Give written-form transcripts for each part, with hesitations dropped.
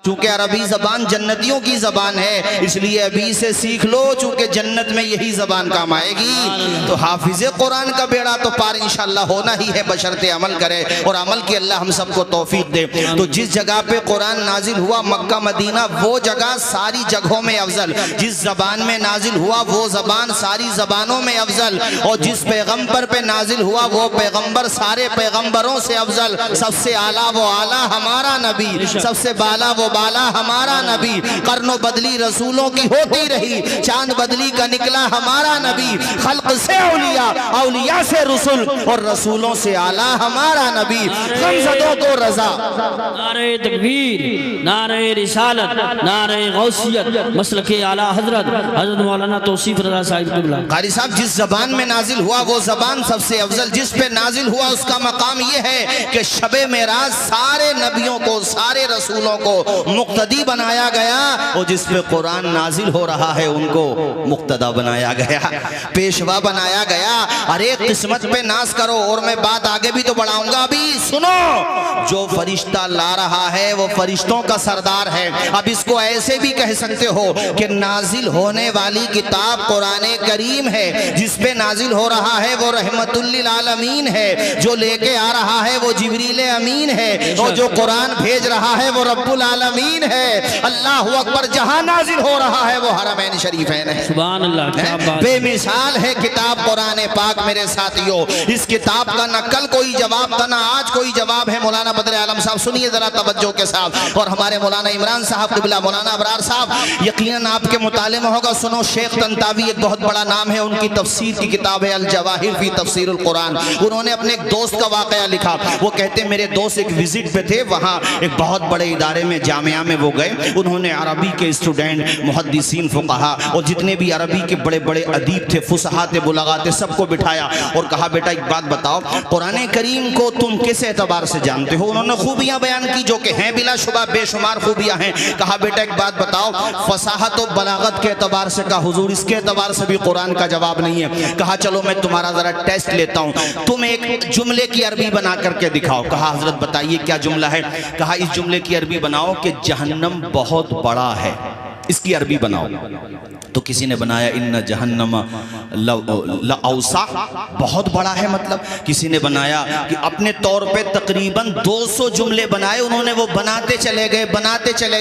چونکہ عربی زبان جنتیوں کی زبان ہے، اس لیے ابھی سے سیکھ لو، چونکہ جنت میں یہی زبان کام آئے گی۔ تو حافظ قرآن کا بیڑا تو پار انشاءاللہ ہونا ہی ہے، بشرطِ عمل کرے، اور عمل کی اللہ ہم سب کو توفیق دے۔ تو جس جگہ پہ قرآن نازل ہوا مکہ مدینہ، وہ جگہ ساری جگہوں میں افضل، جس زبان میں نازل ہوا وہ زبان ساری زبانوں میں افضل، اور جس پیغمبر پہ نازل ہوا وہ پیغمبر سارے پیغمبروں سے افضل۔ سب سے اعلیٰ وہ اعلیٰ ہمارا نبی، سب سے بالا وہ بالا ہمارا نبی، قرن و بدلی رسولوں کی ہوتی رہی، چاند بدلی کا نکلا ہمارا نبی، خلق سے اولیاء، اولیاء سے رسول، اور رسولوں سے اعلیٰ ہمارا نبی، غمزدوں کو رضا۔ نعرہ تکبیر، نعرہ رسالت، نعرہ غوثیت، مسلک اعلیٰ حضرت مولانا توصیف رضا صاحب قبلہ۔ قاری صاحب جس زبان میں نازل ہوا وہ زبان سب سے افضل، جس پہ نازل ہوا اس کا مقام یہ ہے کہ شب معراج سارے نبیوں کو، سارے رسولوں کو مقتدی بنایا گیا، اور جس پہ قرآن نازل ہو رہا ہے ان کو مقتدی بنایا گیا، پیشوا بنایا گیا۔ ہر ایک قسمت پہ ناز کرو، اور میں بات آگے بھی تو بڑھاؤں گا، ابھی سنو، جو فرشتہ لا رہا ہے وہ فرشتوں کا سردار ہے۔ اب اس کو ایسے بھی کہہ سکتے ہو کہ نازل ہونے والی کتاب قرآن کریم ہے، جس پہ نازل ہو رہا ہے وہ رحمت للعالمین ہے، جو لے کے آ رہا ہے وہ جبریل امین ہے، اور جو قرآن بھیج رہا ہے وہ رب العالمین ہے۔ اللہ اکبر، جہاں نازل ہو رہا ہے وہ حرمین شریفین ہے۔ سبحان اللہ، کیا بات، بے مثال ہے کتاب قرآن پاک میرے ساتھیوں۔ اس کتاب کا نہ کل کوئی جواب تھا، نہ آج کوئی جواب ہے۔ مولانا بدر عالم صاحب سنیے ذرا توجہ کے ساتھ، اور ہمارے مولانا عمران صاحب قبلہ، مولانا ابرار صاحب، یقیناً آپ کے مطالعے میں ہوگا۔ سنو، شیخ طنطاوی ایک بہت بڑا نام ہے، ان کی تفسیر کی کتاب ہے الجواہر فی تفسیر القرآن۔ انہوں نے اپنے ایک دوست کا واقعہ لکھا، وہ کہتے ہیں میرے دوست ایک وزٹ پہ تھے، وہاں ایک بہت بڑے ادارے میں جامعہ میں وہ گئے، انہوں نے عربی کے اسٹوڈنٹ، محدثین، فقہا اور جتنے بھی عربی کے بڑے بڑے ادیب تھے، فصحاء تھے، بلغاء تھے، سب کو بٹھایا اور کہا بیٹا ایک بات بتاؤ، قرآن کریم کو تم کس اعتبار سے جانتے ہو؟ انہوں نے خوبیاں بیان کی جو کہ ہیں بلا شبہ بے شمار خوبیاں ہیں۔ کہا بیٹا ایک بات بتاؤ، فصاحت و بلاغت کے اعتبار سے، کہا حضور اس کے اعتبار سے بھی قرآن کا جواب نہیں ہے۔ کہا چلو میں تمہارا ذرا ٹیسٹ لیتا ہوں، تم ایک جملے کی عربی بنا کر کے دکھاؤ۔ کہا حضرت بتائیے کیا جملہ ہے؟ کہا اس جملے کی عربی بناؤ کہ جہنم بہت بڑا ہے، اس کی عربی بناؤ۔ تو کسی نے بنایا ان جہنم لأوسع، بہت بڑا ہے مطلب۔ کسی نے بنایا کہ اپنے طور پہ تقریباً 200 جملے بنائے، انہوں نے وہ بناتے چلے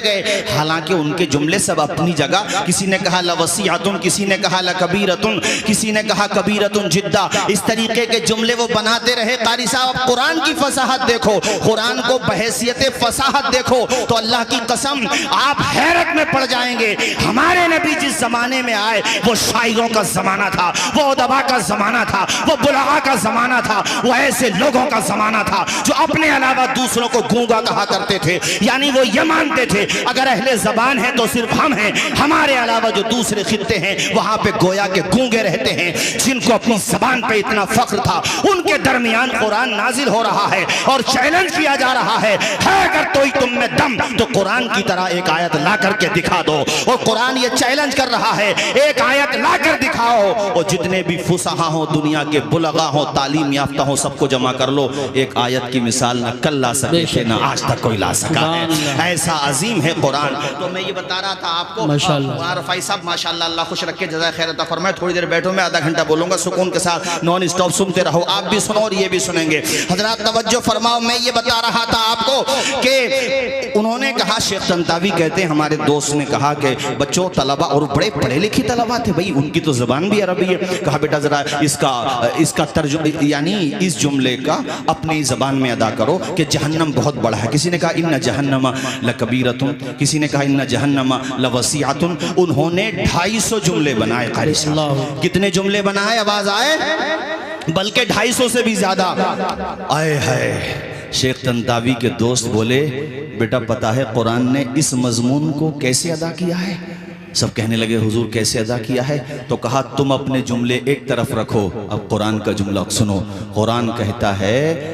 گئے، حالانکہ ان کے جملے سب اپنی جگہ۔ کسی نے کہا لوسیعۃ، کسی نے کہا لکبیرۃ، کسی نے کہا کبیرۃ جدا، اس طریقے کے جملے وہ بناتے رہے۔ قاری صاحب قرآن کی فصاحت دیکھو، قرآن کو بحیثیت فصاحت دیکھو تو اللہ کی قسم آپ حیرت میں پڑ جائیں گے۔ ہمارے نبی جس زمانے میں آئے وہ شاعروں کا زمانہ تھا، وہ ادبا کا زمانہ تھا، وہ بلغاء کا زمانہ تھا، وہ ایسے لوگوں کا زمانہ تھا جو اپنے علاوہ دوسروں کو گونگا کہا کرتے تھے، یعنی وہ یہ مانتے تھے اگر اہل زبان ہیں تو صرف ہم ہیں، ہمارے علاوہ جو دوسرے خطے ہیں وہاں پہ گویا کے گونگے رہتے ہیں۔ جن کو اپنی زبان پہ اتنا فخر تھا ان کے درمیان قرآن نازل ہو رہا ہے اور چیلنج کیا جا رہا ہے اگر کوئی تم میں دم تو قرآن کی طرح ایک آیت لا کر کے دکھا دو، اور قرآن یہ چیلنج کر رہا ہے ایک آیت لا کر دکھاؤ، اور جتنے بھی فصحاء ہوں، دنیا کے بلغاء ہوں، تعلیم یافتہ ہوں، سب کو جمع کر لو، ایک آیت کی مثال نہ کل لا سکے تھے نہ آج تک کوئی لا سکا ہے۔ ایسا عظیم ہے قرآن۔ تو میں یہ بتا رہا تھا آپ کو، مولانا رفاعی صاحب ماشاءاللہ اللہ خوش رکھے، جزائے خیر عطا فرمائے۔ تھوڑی دیر بیٹھو، میں آدھا گھنٹہ بولوں گا سکون کے ساتھ، نان اسٹاپ سنتے رہو، آپ بھی سنو اور یہ بھی سنیں گے۔ حضرات توجہ فرماؤ، میں یہ بتا رہا تھا آپ کو کہ انہوں نے کہا، شیخ طنطاوی کہتے ہیں ہمارے دوست نے کہا کہ بچوں طلبہ، اور بڑے پڑھے لکھے طلبہ تھے بھائی، ان کی تو زبان بھی عربی ہے۔ کہا بیٹا ذرا اس کا ترجمہ، یعنی اس جملے کا اپنی زبان میں ادا کرو کہ جہنم بہت بڑا ہے۔ کسی نے کہا ان جہنم لکبیرۃ، کسی نے کہا ان جہنم لوسیعۃ۔ انہوں نے 250 جملے بنائے۔ قاری صاحب کتنے جملے بنائے؟ آواز آئے؟ بلکہ 250 سے بھی زیادہ۔ آئے ہائے، شیخ طنطاوی کے دوست بولے بیٹا پتہ ہے قرآن نے اس مضمون کو کیسے ادا کیا ہے؟ سب کہنے لگے حضور کیسے ادا کیا ہے؟ تو کہا تم اپنے جملے ایک طرف رکھو، اب قرآن کا جملہ سنو۔ قرآن کہتا ہے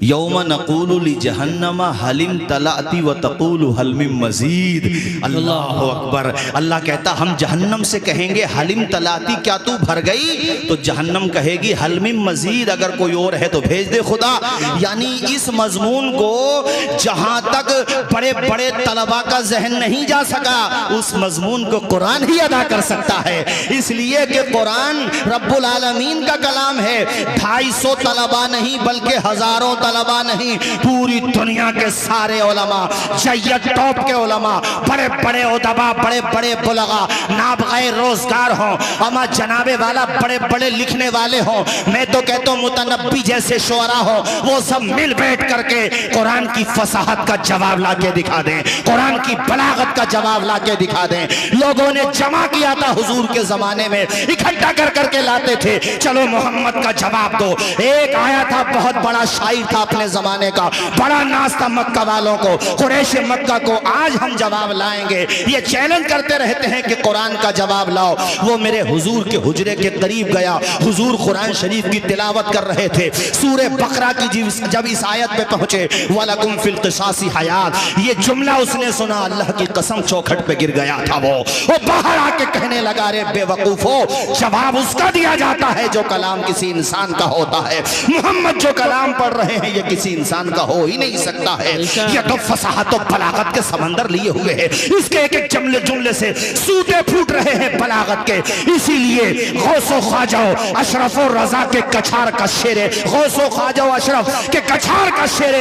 یوم نقول لجہنم حلم تلاتی و تقول حلم مزید۔ اللہ اکبر۔ اللہ کہتا ہم جہنم سے کہیں گے حلم تلاتی، کیا تو بھر گئی؟ تو جہنم کہے گی حلم مزید، اگر کوئی اور ہے تو بھیج دے خدا۔ یعنی اس مضمون کو جہاں تک بڑے بڑے طلباء کا ذہن نہیں جا سکا، اس مضمون کو قرآن ہی ادا کر سکتا ہے، اس لیے کہ قرآن رب العالمین کا کلام ہے۔ 250 طلباء نہیں بلکہ ہزاروں طلباء نہیں، پوری دنیا کے سارے علماء، جید ٹاپ کے علماء، بڑے بڑے ادبا، بڑے بڑے بلغا، نابغہ روزگار ہوں، اما جناب والا بڑے بڑے لکھنے والے ہوں، میں تو کہتا ہوں متنبی جیسے شعراء ہوں، وہ سب مل بیٹھ کر کے قرآن کی فصاحت کا جواب لا کے دکھا دیں، قرآن کی بلاغت کا جواب لا کے دکھا دیں۔ لوگوں نے جمع کیا تھا حضور کے زمانے میں، اکٹھا کر کر کے لاتے تھے، چلو محمد کا جواب دو۔ ایک آیا تھا بہت بڑا شاعر تھا اپنے زمانے کا، بڑا ناز تھا مکہ والوں کو، قریش مکہ کو، آج ہم جواب لائیں گے، یہ چیلنج کرتے رہتے ہیں کہ قرآن کا جواب لاؤ۔ وہ میرے حضور کے حجرے کے قریب گیا، حضور قرآن شریف کی تلاوت کر رہے تھے، سورہ بقرہ کی جب اس آیت پہ پہنچے وَلَكُمْ فِي الْقِصَاصِ حَيَاتٌ، یہ جملہ اس نے سنا، اللہ کی قسم چوکھٹ پہ گر گیا تھا۔ وہ باہر آ کے کہنے لگا رے بے وقوفو، جواب اس کا دیا جاتا ہے جو کلام کسی انسان کا ہوتا ہے، محمد جو کلام پڑھ رہے ہیں یہ کسی انسان کا ہو ہی نہیں سکتا ہے، یہ تو فصاحت و بلاغت کے سمندر لیے ہوئے ہیں، اس کے ایک ایک جملے سے سوتے پھوٹ رہے ہیں بلاغت کے۔ اسی لیے غوث و خواجہ اشرف و رضا کے کچھار کا شعر، غوث و خواجہ و اشرف کے کچھار کا شعر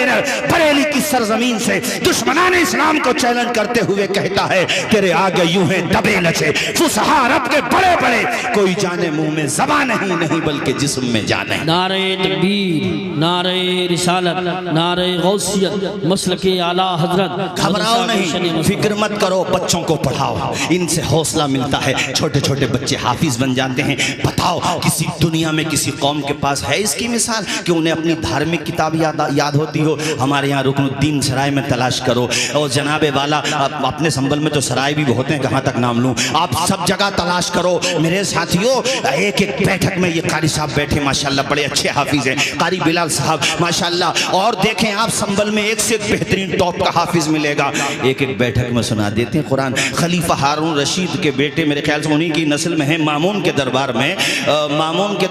بریلی کی سرزمین سے دشمنان اسلام کو چیلنج کرتے ہوئے کہتا ہے، تیرے آگے یوں ہیں دبے نچے فصحاء عرب کے بڑے بڑے، کوئی جانے منہ میں زبان نہیں بلکہ جسم میں جان ہے۔ نعرہ تکبیر، نعرہ رسالت، نعرہ غوثیت، مسلک اعلیٰ حضرت۔ گھبراؤ نہیں، فکر مت کرو، بچوں کو پڑھاؤ، ان سے حوصلہ ملتا ہے، چھوٹے چھوٹے بچے حافظ بن جاتے ہیں۔ بتاؤ کسی دنیا میں کسی قوم کے پاس ہے اس کی مثال کہ انہیں اپنی دھارمک کتاب یاد ہوتی ہو؟ ہمارے یہاں رکن الدین سرائے میں تلاش کرو، اور جناب والا اپنے سنبل میں تو سرائے بھی ہوتے ہیں، کہاں تک نام لوں، آپ سب جگہ تلاش کرو میرے ساتھیوں۔ ایک ایک بیٹھک میں یہ قاری صاحب بیٹھے ماشاءاللہ، بڑے اچھے حافظ ہیں، قاری بلال صاحب ماشاءاللہ، اور دیکھیں آپ سنبل میں ایک سے ایک بہترین ٹاپ کا حافظ ملے گا، ایک ایک بیٹھک میں سنا دیتے ہیں قرآن۔ خلیفہ ہارون رشید کے بیٹے میرے خیال سے انہی کی نسل میں ہیں، مامون کے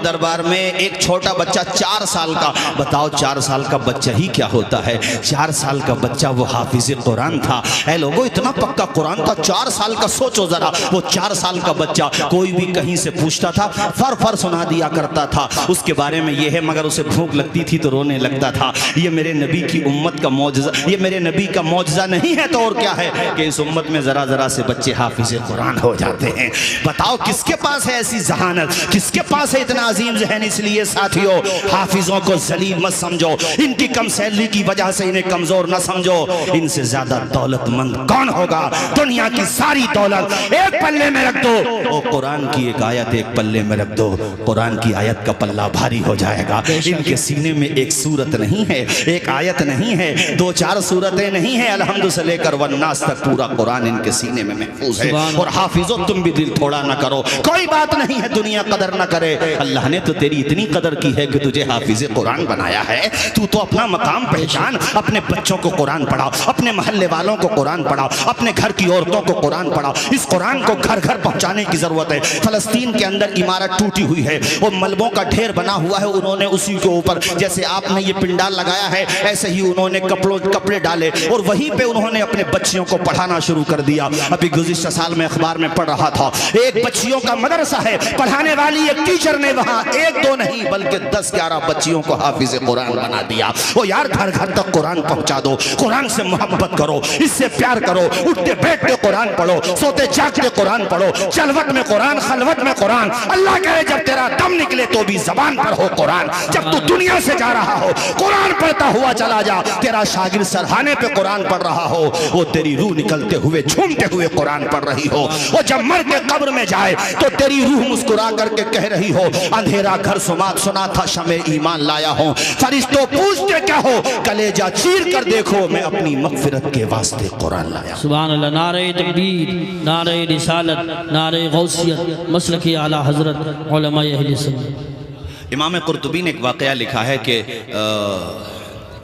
دربار میں ایک چھوٹا بچہ 4 سال کا، بتاؤ 4 سال کا بچہ ہی کیا ہوتا ہے، 4 سال کا بچہ وہ حافظ قرآن تھا۔ اے لوگوں اتنا پکا قرآن تھا، 4 سال کا، سوچو ذرا، وہ 4 سال کا بچہ کوئی بھی کہیں سے پوچھتا تھا فر سنا دیا کرتا تھا، اس کے بارے میں یہ ہے، مگر اسے بھوک لگتی تھی تو رونے لگتا تھا۔ یہ میرے نبی کی امت کا معجزہ، یہ میرے نبی کا معجزہ نہیں ہے تو اور کیا ہے کہ اس امت میں ذرا ذرا سے بچے حافظ قرآن ہو جاتے ہیں۔ بتاؤ کس کے پاس ہے ایسی ذہانت، کس کے پاس ہے اتنا عظیم ذہن؟ اس لیے ساتھیوں حافظوں کو ذلیل مت سمجھو، ان کی کم سیلری کی وجہ سے انہیں کمزور نہ سمجھو، ان سے زیادہ دولت مند کون ہوگا؟ دنیا کی ساری دولت ایک پلے میں رکھ دو، اور قرآن کی ایک آیت ایک پلے میں رکھ دو، قرآن کی آیت کا پلہ بھاری ہو جائے گا۔ ان کے سینے میں ایک سورت نہیں ہے، ایک آیت نہیں ہے، 2-4 سورتیں نہیں ہیں، الحمد سے لے کر والناس تک پورا قرآن ان کے سینے میں محفوظ ہے۔ اور حافظوں تم بھی دل تھوڑا نہ کرو، کوئی بات نہیں ہے دنیا قدر نہ کرے، اللہ نے تو تیری اتنی قدر کی ہے کہ تجھے حافظ قرآن بنایا ہے، تو اپنا مقام پہچان، اپنے بچوں کو قرآن پڑھاؤ، اپنے محلے والوں کو قرآن پڑھاؤ، اپنے گھر کی عورتوں کو قرآن پڑھاؤ، اس قرآن کو گھر گھر پہنچانے کی ضرورت ہے۔ فلسطین کے اندر عمارت ٹوٹی ہوئی ہے، وہ ملبوں کا ڈھیر بنا ہوا ہے، انہوں نے اسی کے اوپر جیسے آپ نے یہ پنڈال لگایا ہے ایسے ہی انہوں نے کپڑے ڈالے، اور وہیں پہ انہوں نے اپنے بچیوں کو پڑھانا شروع کر دیا۔ ابھی گزشتہ سال میں اخبار میں پڑھ رہا تھا، ایک بچیوں کا مدرسہ ہے، پڑھانے والی ایک ٹیچر نے وہاں 1-2 نہیں بلکہ 10-11 بچیوں کو حافظ قرآن بنا دیا۔ وہ یار گھر گھر تک قرآن پہنچا دو، قرآن سے محبت کرو، اس سے پیار کرو، اٹھتے بیٹھتے قرآن پڑھو، سوتے جاگتے قرآن پڑھو، چلوت میں قرآن، خلوت میں قرآن۔ اللہ کہے جب تیرا دم نکلے تو بھی زبان پر ہو قرآن، جب تو دنیا سے جا رہا ہو قرآن پڑھتا ہوا چلا جا، تیرا شاگرد سرہانے پہ قرآن پڑھ رہا ہو، وہ تیری روح نکلتے ہوئے جھومتے ہوئے قرآن پڑھ رہی ہو، وہ جب مر کے قبر میں جائے تو تیری روح مسکرا کر کے کہہ رہی ہو، اندھیرا گھر سماعت سنا تھا شمع ایمان لایا ہوں، فرشتوں پوچھتے کیا ہو، کلیجہ چیر کر دیکھو میں اپنی مغفرت کے واسطے قرآن لایا ہوں۔ سبحان اللہ، نعرہ تکبیر، نعرہ رسالت، نعرہ غوثیت، مسلک اعلیٰ حضرت علماء اہل سنت۔ امام قرطبی نے ایک واقعہ لکھا ہے کہ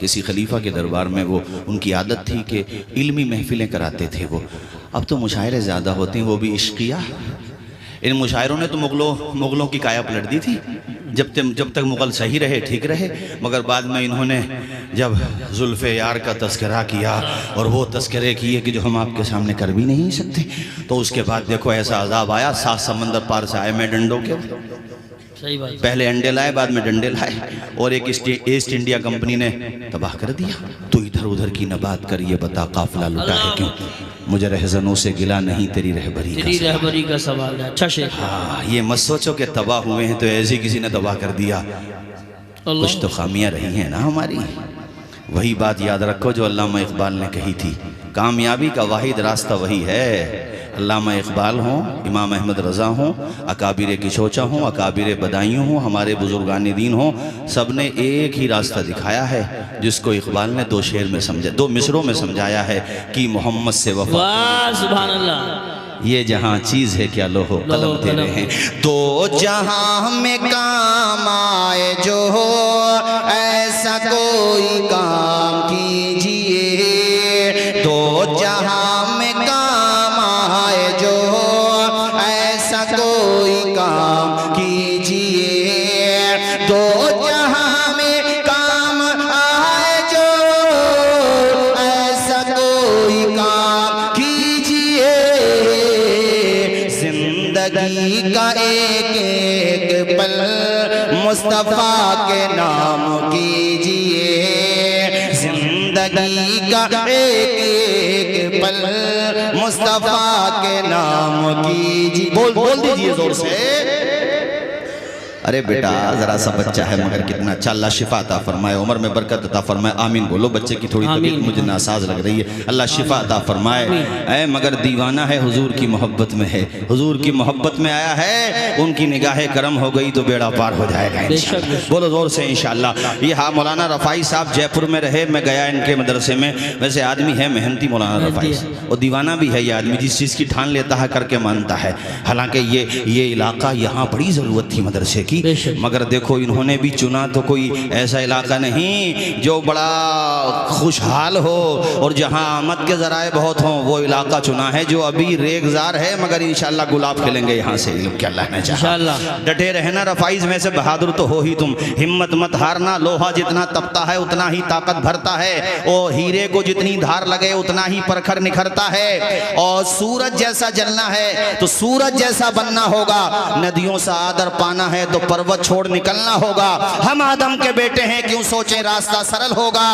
کسی خلیفہ کے دربار میں وہ ان کی عادت تھی کہ علمی محفلیں کراتے تھے وہ. اب تو مشاعرے زیادہ ہوتے ہیں، وہ بھی عشقیہ. ان مشاعروں نے تو مغلوں کی کایا پلٹ دی تھی. جب تک مغل صحیح رہے ٹھیک رہے، مگر بعد میں انہوں نے جب زلف یار کا تذکرہ کیا اور وہ تذکرے کیے کہ جو ہم آپ کے سامنے کر بھی نہیں سکتے، تو اس کے بعد دیکھو ایسا عذاب آیا. 7 سمندر پار سے آئے میں ڈنڈوں کے. صحیح بات. پہلے انڈے لائے، بعد میں ڈنڈے لائے، اور ایک ایسٹ انڈیا کمپنی نے تباہ کر دیا. تو ادھر ادھر کی نہ بات کر، یہ بتا قافلہ لٹا ہے کیوں؟ مجھے رہزنوں سے گلا نہیں، تیری رہبری کا سوال ہے. اچھا شیخ. ہاں، یہ مت سوچو کہ تباہ ہوئے ہیں تو ایسے کسی نے تباہ کر دیا. کچھ تو خامیاں رہی ہیں نا ہماری. وہی بات یاد رکھو جو علامہ اقبال نے کہی تھی، کامیابی کا واحد راستہ وہی ہے. علامہ اقبال ہوں، امام احمد رضا ہوں، اکابر کی شوچہ ہوں، اکابر بدائیوں ہوں، ہمارے بزرگان دین ہوں، سب نے ایک ہی راستہ دکھایا ہے جس کو اقبال نے 2 مصروں میں سمجھایا ہے کہ محمد سے وفا. واہ سبحان اللہ. یہ جہاں چیز ہے کیا لوح و قلم تیرے ہیں. تو جہاں میں کام آئے جو ہو ایسا کوئی کام کیجئے. تو جہاں میں کام آئے جو ہو ایسا کوئی کام کیجئے. تو جہاں میں کام آئے جو ایسا کوئی کام کیجئے. زندگی کا ایک ایک پل مصطفیٰ کے نام کیجئے. زندگی کا ایک ایک پل مصطفیٰ کے نام کیجئے. بول دیجئے زور سے. ارے بیٹا ذرا سا بچہ ہے مگر کتنا اچھا. اللہ شفا عطا فرمائے، عمر میں برکت عطا فرمائے. آمین بولو. بچے کی تھوڑی طبیعت مجھے ناساز لگ رہی ہے. اللہ شفا عطا فرمائے. اے مگر دیوانہ ہے، حضور کی محبت میں ہے، حضور کی محبت میں آیا ہے. ان کی نگاہ کرم ہو گئی تو بیڑا پار ہو جائے گا انشاءاللہ. بولو زور سے انشاءاللہ. یہ ہاں مولانا رفائی صاحب جے پور میں رہے، میں گیا ان کے مدرسے میں. ویسے آدمی ہے محنتی مولانا رفائی صاحب، اور دیوانہ بھی ہے. یہ آدمی جس چیز کی ٹھان لیتا ہے کر کے مانتا ہے. حالانکہ یہ علاقہ یہاں بڑی ضرورت تھی مدرسے کی، مگر دیکھو انہوں نے بھی چنا تو کوئی ایسا علاقہ نہیں جو بڑا خوشحال ہو اور جہاں آمد کے ذرائع بہت ہوں. وہ علاقہ چنا ہے جو ابھی ریگزار ہے، مگر انشاءاللہ گلاب کھلیں گے یہاں سے علم کے اللہ نے چاہا. ڈٹے رہنا رفائز میں سے بہادر تو ہو ہی تم. ہمت مت ہارنا. لوہا جتنا تپتا ہے اتنا ہی طاقت بھرتا ہے، اور ہیرے کو جتنی دھار لگے اتنا ہی پرکھر نکھرتا ہے. اور سورج جیسا جلنا ہے تو سورج جیسا بننا ہوگا. ندیوں سے آدر پانا ہے تو پروت چھوڑ نکلنا ہوگا. ہم آدم کے بیٹے ہیں، کیوں سوچیں راستہ سرل ہوگا.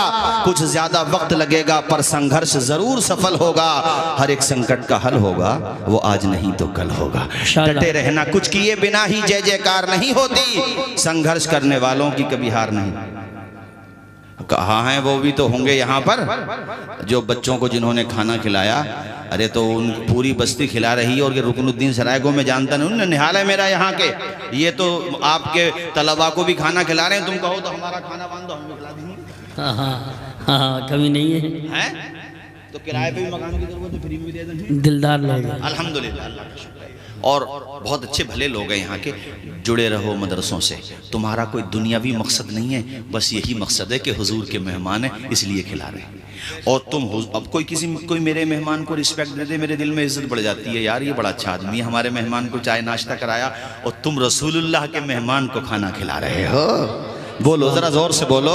کچھ زیادہ وقت لگے گا پر سنگھرش ضرور سفل ہوگا. ہر ایک سنکٹ کا حل ہوگا، وہ آج نہیں تو کل ہوگا. ڈٹے رہنا. کچھ کیے بنا ہی جے جے کار نہیں ہوتی. سنگھرش کرنے والوں کی کبھی ہار نہیں. کہاں ہیں وہ بھی تو ہوں گے یہاں پر جو بچوں کو جنہوں نے کھانا کھلایا. ارے تو ان پوری بستی کھلا رہی ہے. اور یہ رکن الدین سرائے کو میں جانتا نہیں، انہوں نے نحال ہے میرا یہاں کے. یہ تو آپ کے طلباء کو بھی کھانا کھلا رہے ہیں. تم کہو تو ہمارا کھانا باندھو، ہم بھی کھلا دیں گے. ہاں کمی نہیں ہے. تو کرائے پہ بھی مکان کی ضرورت ہے، فری میں بھی دے دیں. دلدار لوگ الحمدللہ اللہ کا شکر ہے. اور بہت اچھے بھلے لوگ ہیں یہاں کے. جڑے رہو مدرسوں سے. تمہارا کوئی دنیاوی مقصد نہیں ہے، بس یہی مقصد ہے کہ حضور کے مہمان ہیں اس لیے کھلا رہے ہیں. اور تم اب کوئی میرے مہمان کو رسپیکٹ دے دے، میرے دل میں عزت بڑھ جاتی ہے. یار یہ بڑا اچھا آدمی ہے، ہمارے مہمان کو چائے ناشتہ کرایا، اور تم رسول اللہ کے مہمان کو کھانا کھلا رہے ہو. بولو ذرا زور سے بولو.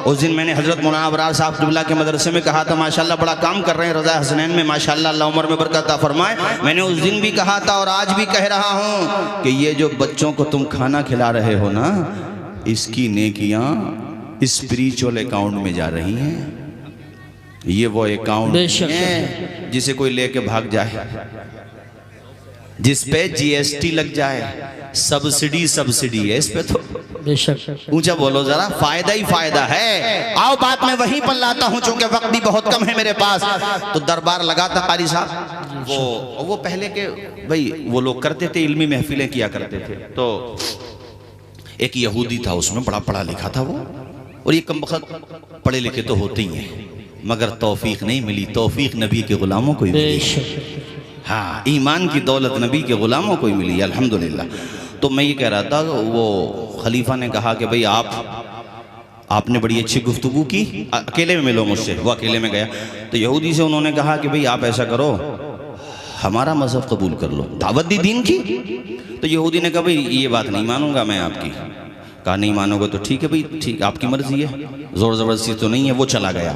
اس دن میں نے حضرت مولانا ابرار صاحب قبلہ کے مدرسے میں کہا تھا ماشاءاللہ بڑا کام کر رہے ہیں رضا حسنین میں، ماشاءاللہ اللہ عمر میں برکت عطا فرمائے. میں نے اس دن بھی کہا تھا اور آج بھی کہہ رہا ہوں کہ یہ جو بچوں کو تم کھانا کھلا رہے ہو نا، اس کی نیکیاں اسپریچول اکاؤنٹ میں جا رہی ہیں. یہ وہ اکاؤنٹ ہے جسے کوئی لے کے بھاگ جائے، جس پہ جی ایس ٹی لگ جائے. سبسڈی ہے اس پہ. تو اونچا بولو ذرا. فائدہ ہی فائدہ ہے. آؤ بات میں وہیں پر لاتا ہوں چونکہ وقت بھی بہت کم ہے میرے پاس. تو دربار لگا تھا قاری صاحب. وہ پہلے کے بھئی وہ لوگ کرتے تھے، علمی محفلیں کیا کرتے تھے. تو ایک یہودی تھا، اس میں بڑا پڑھا لکھا تھا وہ. اور یہ کم وقت پڑھے لکھے تو ہوتے ہی ہیں، مگر توفیق نہیں ملی. توفیق نبی کے غلاموں کو ہی ملی. ہاں ایمان کی دولت نبی کے غلاموں کو ہی ملی الحمدللہ. تو میں یہ کہہ رہا تھا، وہ خلیفہ نے کہا کہ بھئی آپ آپ نے بڑی اچھی گفتگو کی، اکیلے میں ملو مجھ سے۔ وہ اکیلے میں گیا تو یہودی سے انہوں نے کہا کہ بھئی آپ ایسا کرو، ہمارا مذہب قبول کر لو، دعوت دی دین کی۔ تو یہودی نے کہا بھئی یہ بات نہیں مانوں گا میں آپ کی۔ کہا نہیں مانو گے تو ٹھیک ہے بھئی، ٹھیک آپ کی مرضی ہے، زور زبردستی تو نہیں ہے۔ وہ چلا گیا۔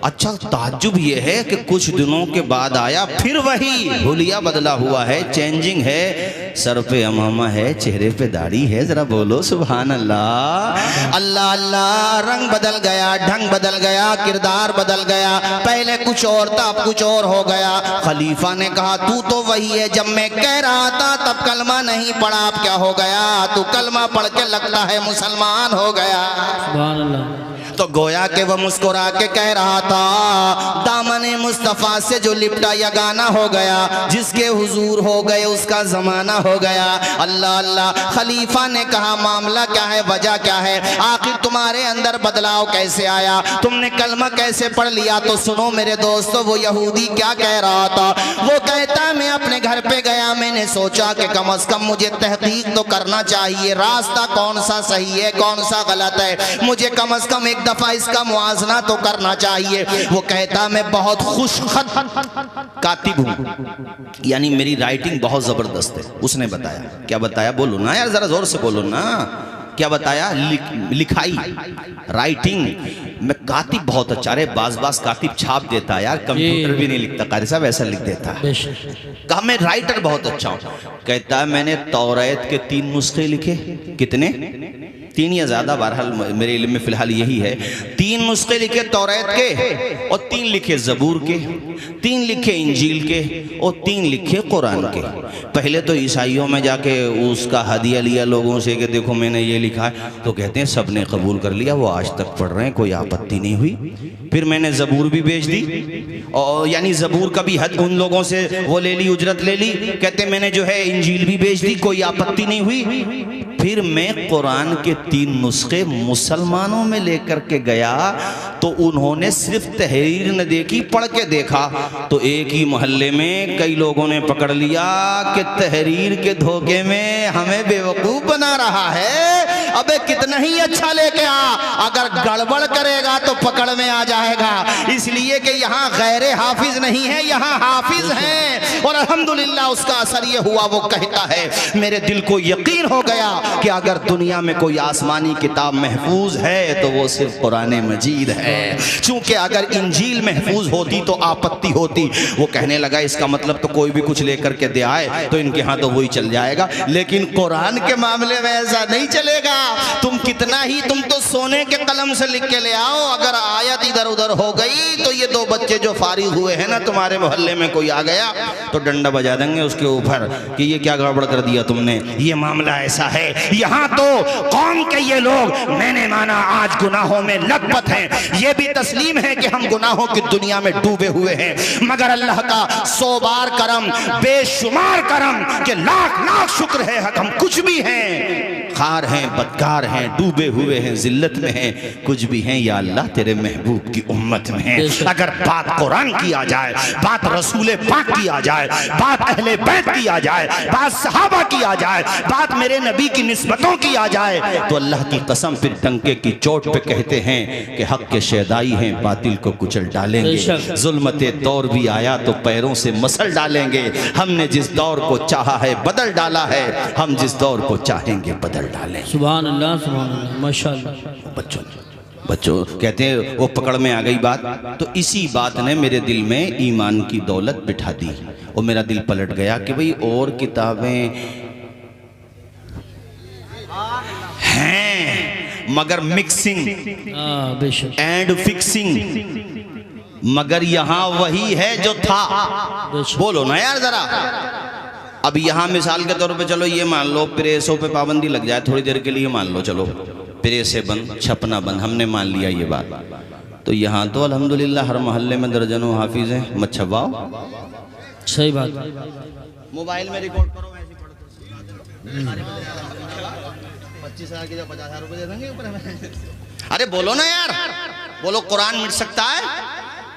اچھا تعجب یہ ہے کہ کچھ دنوں کے بعد آیا، پھر وہی حلیہ بدلا ہوا ہے، چینجنگ ہے، سر پہ امامہ ہے، چہرے پہ داڑھی ہے، ذرا بولو سبحان اللہ۔ اللہ اللہ، رنگ بدل گیا، ڈھنگ بدل گیا، کردار بدل گیا، پہلے کچھ اور تھا اب کچھ اور ہو گیا۔ خلیفہ نے کہا تو وہی ہے، جب میں کہہ رہا تھا تب کلمہ نہیں پڑھا، اب کیا ہو گیا؟ تو کلمہ پڑھ کے لگتا ہے مسلمان ہو گیا۔ سبحان اللہ۔ تو گویا کہ وہ مسکرا کے کہہ رہا تھا دامن مصطفیٰ سے جو لپٹا یگانہ ہو گیا، جس کے حضور ہو گئے اس کا زمانہ ہو گیا۔ اللہ اللہ۔ خلیفہ نے کہا معاملہ کیا ہے، وجہ کیا ہے، آخر تمہارے اندر بدلاؤ کیسے آیا، تم نے کلمہ کیسے پڑھ لیا؟ تو سنو میرے دوستو، وہ یہودی کیا کہہ رہا تھا؟ وہ کہتا میں اپنے گھر پہ گیا، میں نے سوچا کہ کم از کم مجھے تحقیق تو کرنا چاہیے، راستہ کون سا صحیح ہے کون سا غلط ہے، مجھے کم از کم ایک دفعہ اس کا موازنہ تو کرنا چاہیے۔ وہ کہتا میں بہت خوش خط کاتب ہوں، یعنی میری رائٹنگ بہت زبردست ہے۔ اس نے بتایا، کیا بتایا؟ بولو نا یار، ذرا زور سے بولو نا، کیا بتایا؟ لکھائی، رائٹنگ میں کاتب بہت اچھا۔ ارے بعض کاتب چھاپ دیتا ہے یار، کمپیوٹر بھی نہیں لکھتا، قاری صاحب ایسا لکھ دیتا ہے۔ کہا میں رائٹر بہت اچھا ہوں۔ کہتا ہے میں نے توریت کے 3 نسخے لکھے۔ کتنے؟ 3 یا زیادہ، بہرحال میرے علم میں فی الحال یہی ہے۔ 3 نسخے لکھے توریت کے، اور 3 لکھے زبور کے، 3 لکھے انجیل کے، اور 3 لکھے قرآن کے۔ پہلے تو عیسائیوں میں جا کے اس کا ہدیہ لیا لوگوں سے کہ دیکھو میں نے یہ لکھا ہے، تو کہتے ہیں سب نے قبول کر لیا، وہ آج تک پڑھ رہے ہیں، کوئی آپتی نہیں ہوئی۔ پھر میں نے زبور بھی بیچ دی، اور یعنی زبور کا بھی حد ان لوگوں سے وہ لے لی، اجرت لے لی۔ کہتے میں نے جو ہے انجیل بھی بیچ دی، کوئی آپتی نہیں ہوئی۔ پھر میں قرآن کے 3 نسخے مسلمانوں میں لے کر کے گیا، تو انہوں نے صرف تحریر نہ دیکھی، پڑھ کے دیکھا، تو ایک ہی محلے میں کئی لوگوں نے پکڑ لیا کہ تحریر کے دھوکے میں ہمیں بیوقوف بنا رہا ہے۔ ابے کتنا ہی اچھا لے کے اگر گڑبڑ کرے گا تو پکڑ میں آ جائے گا، اس لیے کہ یہاں غیر حافظ نہیں ہے، یہاں حافظ ہیں۔ اور الحمدللہ اس کا اثر یہ ہوا، وہ کہتا ہے میرے دل کو یقین ہو گیا کہ اگر دنیا میں کوئی آسمانی کتاب محفوظ ہے تو وہ صرف قرآن مجید ہے، چونکہ اگر انجیل محفوظ ہوتی تو آپتی ہوتی۔ وہ کہنے لگا اس کا مطلب تو کوئی بھی کچھ لے کر کے دے آئے تو ان کے ہاں تو وہی چل جائے گا، لیکن قرآن کے معاملے میں ایسا نہیں چلے گا۔ تم کتنا ہی تم تو سونے کے قلم سے لکھ کے لے آؤ، اگر آیت ادھر ادھر ہو گئی تو یہ 2 بچے جو فارغ ہوئے ہیں نا تمہارے محلے میں کوئی آ گیا تو ڈنڈا بجا دیں گے اس کے اوپر کہ یہ کیا گڑبڑ کر دیا تم نے، یہ معاملہ ایسا ہے۔ یہاں تو قوم کے یہ لوگ میں نے مانا آج گناہوں میں لت پت ہیں، یہ بھی تسلیم ہے کہ ہم گناہوں کی دنیا میں ڈوبے ہوئے ہیں، مگر اللہ کا 100 بار کرم، بے شمار کرم، کہ لاکھ شکر ہے ہم کچھ بھی ہیں، خار ہیں، بدکار ہیں، ڈوبے ہوئے ہیں، ذلت میں ہیں، کچھ بھی ہیں یا اللہ تیرے محبوب کی امت میں ہیں۔ اگر بات قرآن کی آ جائے، بات رسول پاک کی آ جائے، بات اہل بیت کی آ جائے، بات صحابہ کی آ جائے، بات میرے نبی کی نسبتوں کی آ جائے، تو اللہ کی قسم پھر ڈنکے کی چوٹ پہ کہتے ہیں کہ حق کے شیدائی ہیں، باطل کو کچل ڈالیں گے، ظلمت دور بھی آیا تو پیروں سے مسل ڈالیں گے، ہم نے جس دور کو چاہا ہے بدل ڈالا ہے، ہم جس دور کو چاہیں گے بدل ڈالیں۔ سبحان اللہ، سبحان اللہ، ماشاءاللہ۔ بچوں کہتے ہیں وہ پکڑ میں آ گئی بات، تو اسی بات نے میرے دل میں ایمان کی دولت بٹھا دی، اور میرا دل پلٹ گیا کہ بھئی اور کتابیں ہیں مگر مکسنگ اینڈ فکسنگ، مگر یہاں وہی ہے جو تھا۔ بولو نا یار ذرا۔ اب یہاں مثال کے طور پہ چلو یہ مان لو پریسوں پہ پابندی لگ جائے تھوڑی دیر کے لیے، مان لو چلو پریسیں بند، چھپنا بند، ہم نے مان لیا یہ بات، تو یہاں تو الحمدللہ ہر محلے میں درجنوں حافظ ہیں، مت چھپاؤ۔ صحیح بات۔ موبائل میں ریکارڈ کرو، ایسی پڑھو، 25,000 کی جو 50,000 روپے دے دیں گے اوپر ہمیں۔ ارے بولو نا یار، بولو قرآن مٹ سکتا ہے؟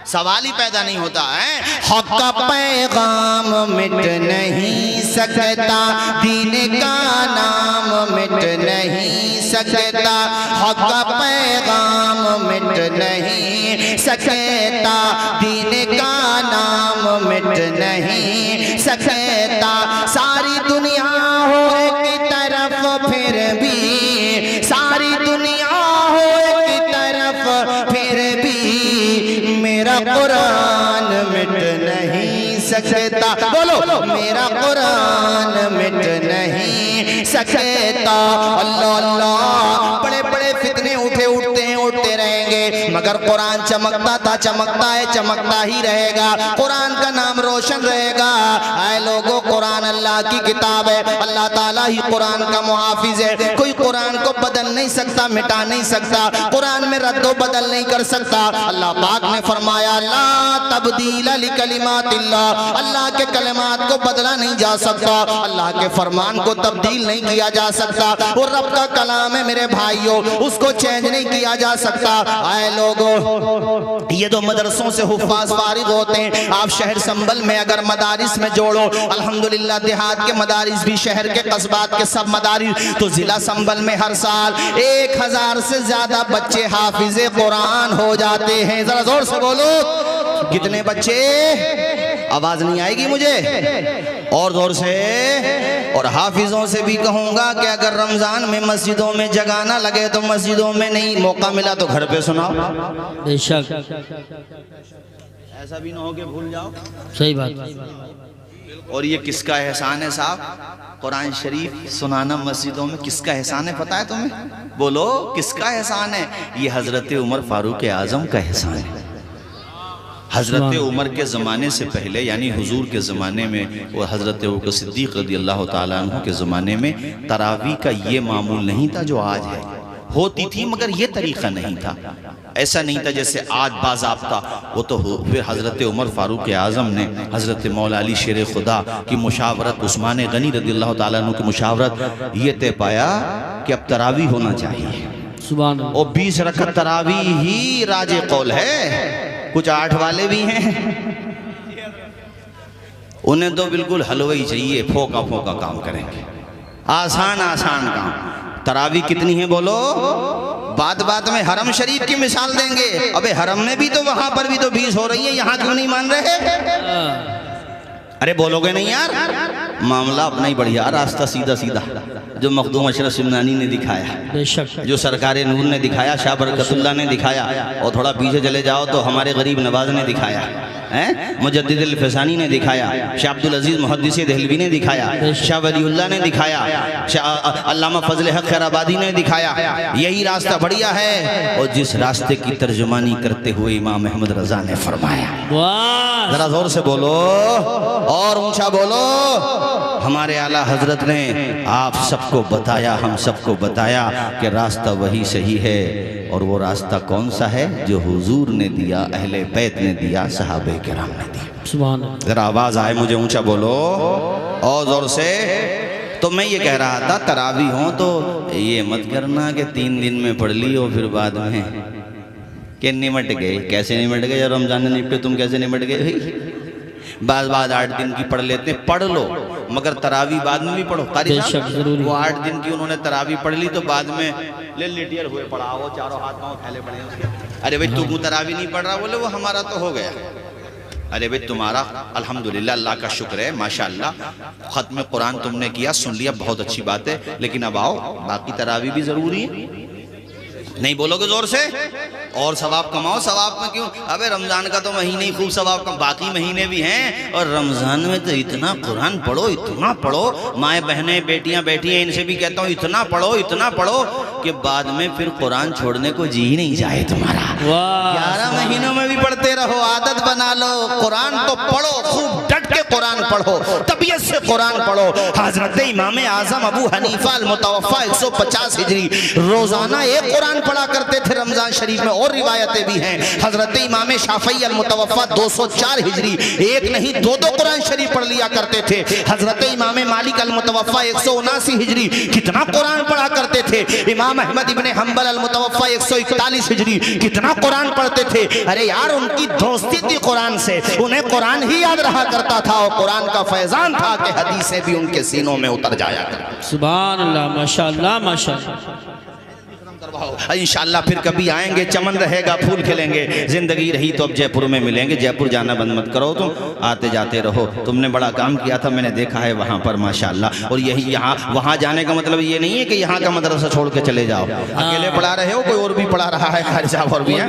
سوال ہی پیدا نہیں ہوتا ہے۔ حق کا پیغام مٹ نہیں سکتا دین کا نام مٹ نہیں سکتا حق کا پیغام مٹ نہیں سکتا دین کا نام مٹ نہیں سکتا ساری دنیا ہو ایک طرف پھر بھی ساری دنیا ہو ایک طرف پھر بھی میرا قرآن مٹ نہیں سکتا بولو میرا قرآن مٹ نہیں سکتا اللہ اللہ بڑے بڑے فتنے اٹھتے رہیں گے مگر قرآن چمکتا تھا چمکتا ہے چمکتا ہی رہے گا قرآن کا نام روشن رہے گا اے لوگوں قرآن اللہ کی کتاب ہے اللہ تعالیٰ ہی قرآن کا محافظ ہے کوئی قرآن کو بدل نہیں سکتا مٹا نہیں سکتا قرآن میں رد و بدل نہیں کر سکتا اللہ پاک نے فرمایا لا تبدیل لکلمات اللہ اللہ کے کلمات کو بدلا نہیں جا سکتا اللہ کے فرمان کو تبدیل نہیں کیا جا سکتا وہ رب کا کلام ہے میرے بھائیوں اس کو چینج نہیں کیا جا سکتا آئے لوگوں یہ دو مدرسوں سے حفاظ فارغ ہوتے ہیں آپ شہر سنبل میں اگر مدارس میں جوڑو الحمدللہ دیہات کے مدارس بھی شہر کے قصبات کے سب مدارس تو ضلع سنبل میں ہر سال 1000 سے زیادہ بچے حافظ قرآن ہو جاتے ہیں ذرا زور سے بولو کتنے بچے آواز نہیں آئے گی مجھے اور زور سے اور حافظوں سے بھی کہوں گا کہ اگر رمضان میں مسجدوں میں جگہ نہ لگے تو مسجدوں میں نہیں موقع ملا تو گھر پہ سناؤ بے شک ایسا بھی نہ ہو کہ بھول جاؤ صحیح بات اور یہ کس کا احسان ہے صاحب قرآن شریف سنانا مسجدوں میں کس کا احسان ہے پتہ ہے تمہیں بولو کس کا احسان ہے یہ حضرت عمر فاروق اعظم کا احسان ہے حضرت عمر کے زمانے سے پہلے یعنی حضور کے زمانے میں وہ حضرت ابوبکر صدیق رضی اللہ تعالیٰ عنہ کے زمانے میں تراویح کا یہ معمول نہیں تھا جو آج ہے ہوتی تھی مگر یہ طریقہ نہیں تھا ایسا نہیں تھا جیسے آج باضابطہ وہ تو پھر حضرت عمر فاروق اعظم نے حضرت مولا علی شیر خدا کی مشاورت عثمان غنی رضی اللہ تعالیٰ عنہ کی مشاورت یہ طے پایا کہ اب تراویح ہونا چاہیے سبحان اللہ اور 20 رکعت تراویح ہی راج قول ہے کچھ 8 والے بھی ہیں انہیں تو بالکل حلوہ ہی چاہیے پھوکا پھوکا کام کریں گے آسان آسان کام تراویح کتنی ہیں بولو بات بات میں حرم شریف کی مثال دیں گے ابے حرم میں بھی تو وہاں پر بھی تو 20 ہو رہی ہے یہاں کیوں نہیں مان رہے ارے بولو گے نہیں یار معاملہ اپنا ہی بڑھیا راستہ سیدھا سیدھا جو مخدوم اشرف سمنانی نے دکھایا بے شک جو سرکار نور نے دکھایا شاہ برکت اللہ نے دکھایا اور تھوڑا پیچھے چلے جاؤ تو ہمارے غریب نواز نے دکھایا مجدد الفسانی نے دکھایا شاہ عبدالعزیز محدث دہلوی نے دکھایا شاہ ولی اللہ نے دکھایا علامہ فضل حق خیر آبادی نے دکھایا یہی راستہ بڑھیا ہے اور جس راستے کی ترجمانی کرتے ہوئے امام احمد رضا نے فرمایا ذرا زور سے بولو اور اونچا بولو ہمارے اعلیٰ حضرت نے آپ سب کو بتایا ہم سب کو بتایا کہ راستہ وہی صحیح ہے اور وہ راستہ کون سا ہے جو حضور نے دیا اہل بیت نے دیا صحابہ کرام نے دیا سبحان اللہ ذرا آواز آئے مجھے اونچا بولو اور زور سے تو میں یہ کہہ رہا تھا تراویح ہوں تو یہ مت کرنا کہ 3 دن میں پڑھ لی اور پھر بعد میں کہ نمٹ گئے کیسے نمٹ گئے جب رمضان نے نپٹے تم کیسے نمٹ گئے بعض 8 دن کی پڑھ لیتے ہیں پڑھ لو مگر تراویح بعد میں بھی پڑھو قاری صاحب وہ 8 دن کی انہوں نے تراویح پڑھ لی تو بعد میں لے لیٹیر ہوئے پڑھا وہ چاروں ہاتھ پاؤں پھیلے پڑے ہیں ارے بھئی تو تراویح نہیں پڑھ رہا بولے وہ ہمارا تو ہو گیا ارے بھئی تمہارا الحمدللہ اللہ کا شکر ہے ماشاءاللہ ختم قرآن تم نے کیا سن لیا بہت اچھی بات ہے لیکن اب آؤ باقی تراویح بھی ضروری ہے نہیں بولو گے زور سے اور ثواب کماؤ ثواب میں کیوں ابے رمضان کا تو مہینے ہی خوب ثواب کم باقی مہینے بھی ہیں اور رمضان میں تو اتنا قرآن پڑھو مائیں بہنیں بیٹیاں بیٹھی ہیں ان سے بھی کہتا ہوں اتنا پڑھو کہ بعد میں پھر قرآن چھوڑنے کو جی نہیں جائے تمہارا 11 مہینوں میں بھی پڑھتے رہو عادت بنا لو قرآن تو پڑھو خوب ڈٹ کے قرآن پڑھو طبیعت سے قرآن پڑھو حضرت امام اعظم ابو حنیفہ المتوفہ 150 ہجری روزانہ ایک قرآن پڑھا کرتے تھے رمضان شریف میں اور روایتیں بھی ہیں حضرت امام شافعی المتوفہ 204 ہجری ایک نہیں 2 قرآن شریف پڑھ لیا کرتے تھے حضرت امام مالک المتوفہ 179 ہجری کتنا قرآن پڑھا کرتے تھے امام احمد ابن حنبل المتوفہ 141 ہجری کتنا قرآن پڑھتے تھے ارے یار ان کی دوستی تھی قرآن سے انہیں قرآن ہی یاد رہا کرتا تھا اور قرآن کا فیضان تھا کہ حدیثیں بھی ان کے سینوں میں اتر جایا کریں۔ سبحان اللہ، ماشاءاللہ ماشاءاللہ۔ انشاءاللہ پھر کبھی آئیں گے، چمن رہے گا، پھول کھلیں گے، زندگی رہی تو اب جے پور میں ملیں گے۔ جے پور جانا بند مت کرو، تم آتے جاتے رہو، تم نے بڑا کام کیا تھا، میں نے دیکھا ہے وہاں پر ماشاءاللہ۔ اور یہی یہاں وہاں جانے کا مطلب یہ نہیں ہے کہ یہاں کا مدرسہ چھوڑ کے چلے جاؤ، اکیلے پڑھا رہے ہو، کوئی اور بھی پڑھا رہا ہے، خیر صاحب اور بھی ہیں،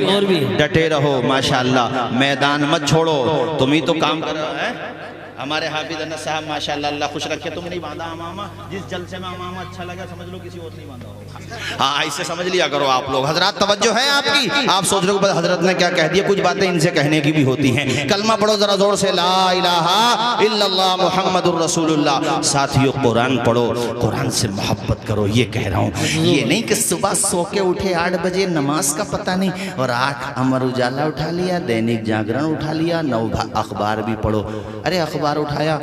ڈٹے رہو ماشاءاللہ، میدان مت چھوڑو، تم ہی تو کام کر رہے ہیں۔ ہمارے حافظ انس صاحب ماشاءاللہ اللہ خوش رکھے، تم نہیں باندھا امامہ، جس جلسے میں امامہ اچھا لگا سمجھ لو کسی اور نہیں باندھا ہوگا۔ ہاں ایسے سمجھ لیا کرو آپ لوگ۔ حضرات توجہ ہے آپ کی، آپ سوچ رہے ہو حضرت نے کیا کہہ دیا، کچھ باتیں ان سے کہنے کی بھی ہوتی ہیں۔ کلمہ پڑھو ذرا زور سے، لا الہ الا اللہ محمد الرسول اللہ۔ ساتھیو قرآن پڑھو، قرآن سے محبت کرو، یہ کہہ رہا ہوں۔ یہ نہیں کہ صبح سو کے اٹھے 8 بجے، نماز کا پتہ نہیں، اور 8 امر اجالا اٹھا لیا، دینک جاگرن اٹھا لیا، 9 اخبار بھی پڑھو۔ ارے اخبار اٹھایا،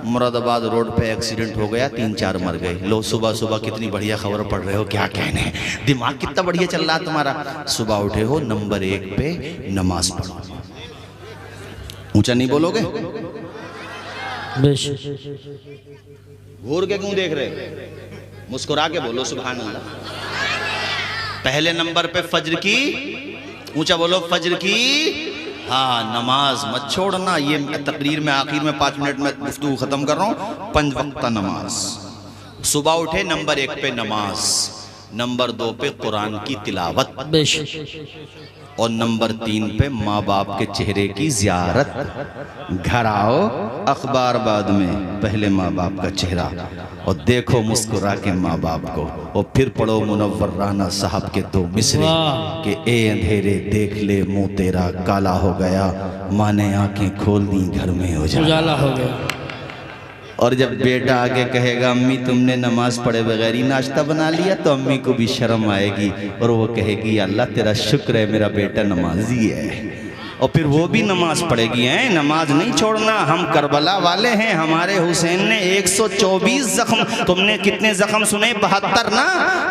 مراد آباد روڈ پہ ایکسیڈنٹ ہو گیا، 3-4 مر گئے، لو صبح صبح کتنی بڑھیا خبر پڑھ رہے ہو، کیا کہنے، دماغ کتنا بڑھیا چل رہا تمہارا۔ صبح اٹھے ہو، نمبر 1 پہ نماز پڑھو۔ اونچا نہیں بولو گے؟ گھور کے کیوں دیکھ رہے، مسکرا کے بولو سبحان اللہ۔ پہلے نمبر پہ فجر کی، اونچا بولو، فجر کی ہاں نماز مت چھوڑنا۔ یہ تقریر میں آخر میں 5 منٹ میں گفتگو ختم کر رہا ہوں۔ 5 وقتہ نماز، صبح اٹھے نمبر 1 پہ نماز، نمبر 2 پہ قرآن کی تلاوت، اور نمبر 3 پہ ماں باپ کے چہرے کی زیارت۔ گھر آؤ، اخبار بعد میں، پہلے ماں باپ کا چہرہ، اور دیکھو مسکرا کے ماں باپ کو، اور پھر پڑھو منور رانا صاحب کے 2 مصرے کہ اے اندھیرے دیکھ لے منہ تیرا کالا ہو گیا، ماں نے آنکھیں کھول دیں گھر میں اجالا ہو گیا۔ اور جب بیٹا آگے کہے گا امی تم نے نماز پڑھے بغیر ہی ناشتہ بنا لیا، تو امی کو بھی شرم آئے گی، اور وہ کہے گی اللہ تیرا شکر ہے میرا بیٹا نمازی ہے، اور پھر وہ بھی نماز پڑھے گی۔ نماز نہیں چھوڑنا، ہم کربلا والے ہیں، ہمارے حسین نے 124 زخم، تم نے کتنے زخم سنے؟ 72 نا،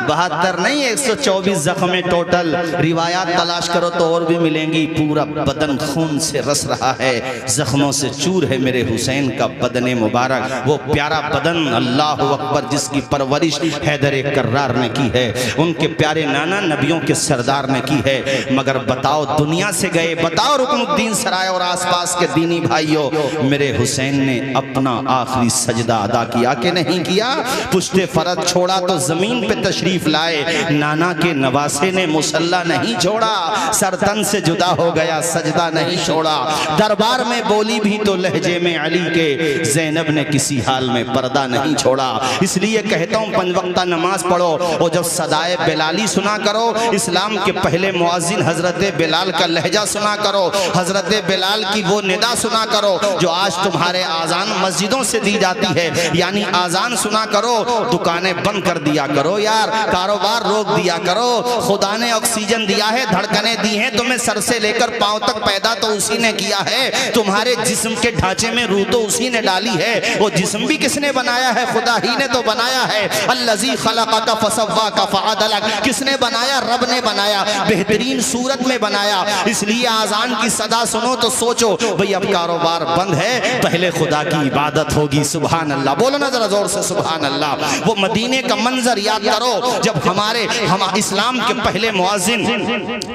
72 نہیں 124 زخم ہے ٹوٹل۔ روایات تلاش کرو تو اور بھی ملیں گی۔ پورا بدن خون سے رس رہا ہے، زخموں سے چور ہے میرے حسین کا بدن مبارک، وہ پیارا بدن، اللہ اکبر، جس کی پرورش حیدر کرار نے کی ہے، ان کے پیارے نانا نبیوں کے سردار نے کی ہے۔ مگر بتاؤ دنیا سے گئے، بتاؤ رکن الدین سرائے اور آس پاس کے دینی بھائیوں، میرے حسین نے اپنا آخری سجدہ ادا کیا کہ نہیں کیا؟ پشت فرض چھوڑا تو زمین پہ تشریف لائے، نانا کے نواسے نے مصلی نہیں چھوڑا، سرتن سے جدا ہو گیا سجدہ نہیں چھوڑا، دربار میں بولی بھی تو لہجے میں علی کے، زینب نے کسی حال میں پردہ نہیں چھوڑا۔ اس لیے کہتا ہوں 5 وقتہ نماز پڑھو، اور جب صدائے بلالی سنا کرو، اسلام کے پہلے مؤذن حضرت بلال کا لہجہ سنا کرو، حضرت بلال کی وہ ندا سنا کرو جو آج تمہارے آذان مسجدوں سے دی جاتی ہے، یعنی آذان سنا کرو، دکانیں بند کر دیا کرو یار، کاروبار روک دیا کرو، خدا نے آکسیجن دیا ہے، دھڑکنیں دی ہیں تمہیں، سر سے لے کر پاؤں تک پیدا تو اسی نے کیا ہے، تمہارے جسم کے ڈھانچے میں روح تو اسی نے ڈالی ہے، وہ جسم بھی کس نے بنایا ہے؟ خدا ہی نے تو بنایا ہے۔ الذی خلقک فسواک فعدلک، کس نے بنایا؟ رب نے بنایا، بہترین صورت میں بنایا۔ اس لیے آذان کی صدا سنو تو سوچو بھئی اب کاروبار بند ہے، پہلے خدا کی عبادت ہوگی، سبحان اللہ، بولو نا ذرا زور سے سبحان اللہ۔ وہ مدینے کا منظر یاد کرو جب ہمارے اسلام کے پہلے مؤذن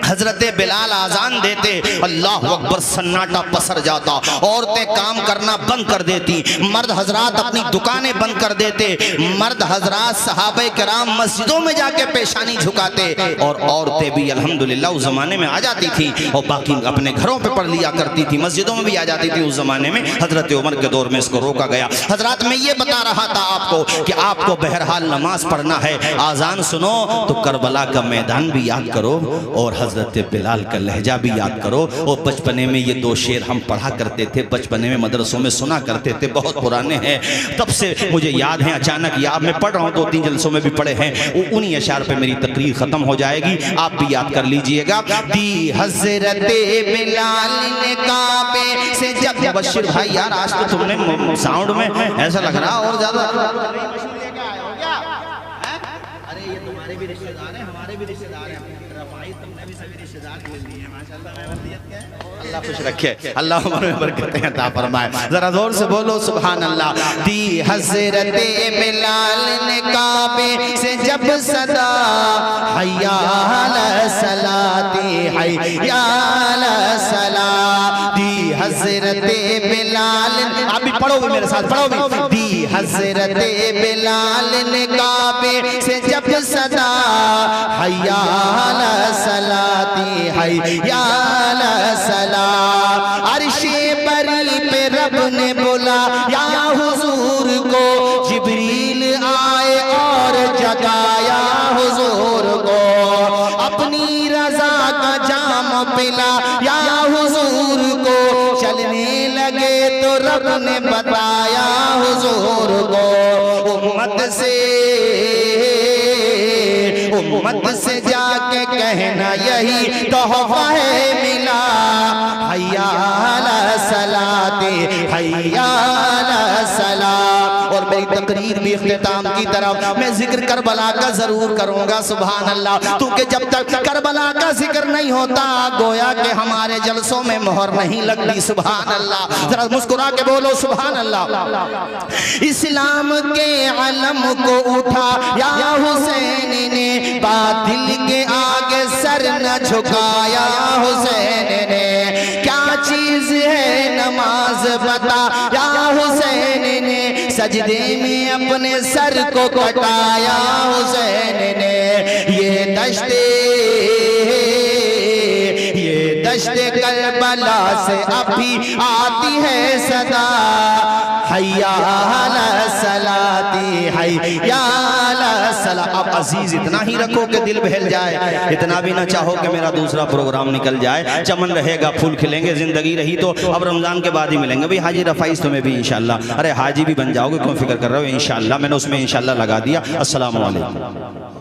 حضرت بلال آذان دیتے، اللہ اکبر، سناٹا پسر جاتا، عورتیں کام کرنا بند کر دیتی، مرد حضرات اپنی دکانیں بند کر دیتے، مرد حضرات صحابہ کرام مسجدوں میں جا کے پیشانی جھکاتے، اور عورتیں بھی الحمدللہ اس زمانے میں آ جاتی تھی، اور باقی اپنے گھروں پہ پڑھ لیا کرتی تھی، مسجدوں میں بھی آ جاتی تھی اس زمانے میں۔ حضرت عمر کے دور میں اس کو روکا گیا۔ حضرات میں یہ بتا رہا تھا آپ کو کہ آپ کو بہرحال نماز پڑھنا ہے، آذان سنو تو کربلا کا میدان بھی یاد کرو، اور حضرت بلال کا لہجہ بھی یاد کرو۔ اور بچپنے میں یہ 2 شعر ہم پڑھا کرتے تھے، بچپنے میں مدرسوں میں سنا کرتے تھے، بہت پرانے ہیں، تب سے مجھے یاد ہیں، اچانک یاد میں پڑھ رہا ہوں، 2-3 جلسوں میں بھی پڑھے ہیں، انہی اشعار پہ میری تقریر ختم ہو جائے گی، آپ بھی یاد کر لیجئے گا۔ دی حضرت بلال نے کعبے سے جب، مبشر بھائی یار آج تو تم نے ساؤنڈ میں ایسا لگ رہا اور زیادہ، ارے یہ تمہارے بھی رشتہ دار ہیں، ہمارے بھی رشتہ دار ہیں، اللہ خوش رکھے، اللہ عمر میں برکتیں عطا فرمائے، ذرا زور سے بولو سبحان اللہ۔ دی حضرت بلال نے کعبے سے جب صدا حیا علی الصلاۃ حیا علی الصلاۃ، دی حضرت بلال، آپ بھی پڑھو بھی میرے ساتھ، پڑھو بھی، دی حضرت بلال نے کعبے سے جب صدا حیا علی الصلاۃ حیا علی الصلاۃ، عرش بری پہ رب نے بولا یا حضور کو، جبریل آئے اور جگایا حضور کو، اپنی رضا کا جام پلا یا حضور کو، چلنے لگے تو رب نے بتایا حضور کو، امت سے جا کے کہنا یہی تحفہ ہے ملا، حیا علی الصلاۃ حیا علی الصلاۃ۔ اور میری تقریر بھی اختتام کی طرف میں ذکر کربلا کا ضرور کروں گا سبحان اللہ، کیونکہ جب تک کربلا کا ذکر نہیں ہوتا گویا کہ ہمارے جلسوں میں مہر نہیں لگتی سبحان اللہ، ذرا مسکرا کے بولو سبحان اللہ۔ اسلام کے علم کو اٹھا یا حسین نے، باطل کے آگے سر نہ جھکایا حسین نے، کیا چیز ہے نماز بتا یا حسین نے، سجدے میں اپنے سر کو کٹایا حسین نے، یہ دشت کربلا سے ابھی آتی ہے صدا، حیا علی الصلاۃ حیا علی الصلاۃ۔ اب عزیز اتنا ہی رکھو کہ دل بہل جائے، اتنا بھی نہ چاہو کہ میرا دوسرا پروگرام نکل جائے، چمن رہے گا پھول کھلیں گے، زندگی رہی تو اب رمضان کے بعد ہی ملیں گے۔ بھئی حاجی رفائز تمہیں بھی انشاءاللہ، ارے حاجی بھی بن جاؤ گے، کیوں فکر کر رہے ہو، انشاءاللہ میں نے اس میں انشاءاللہ لگا دیا۔ السلام علیکم۔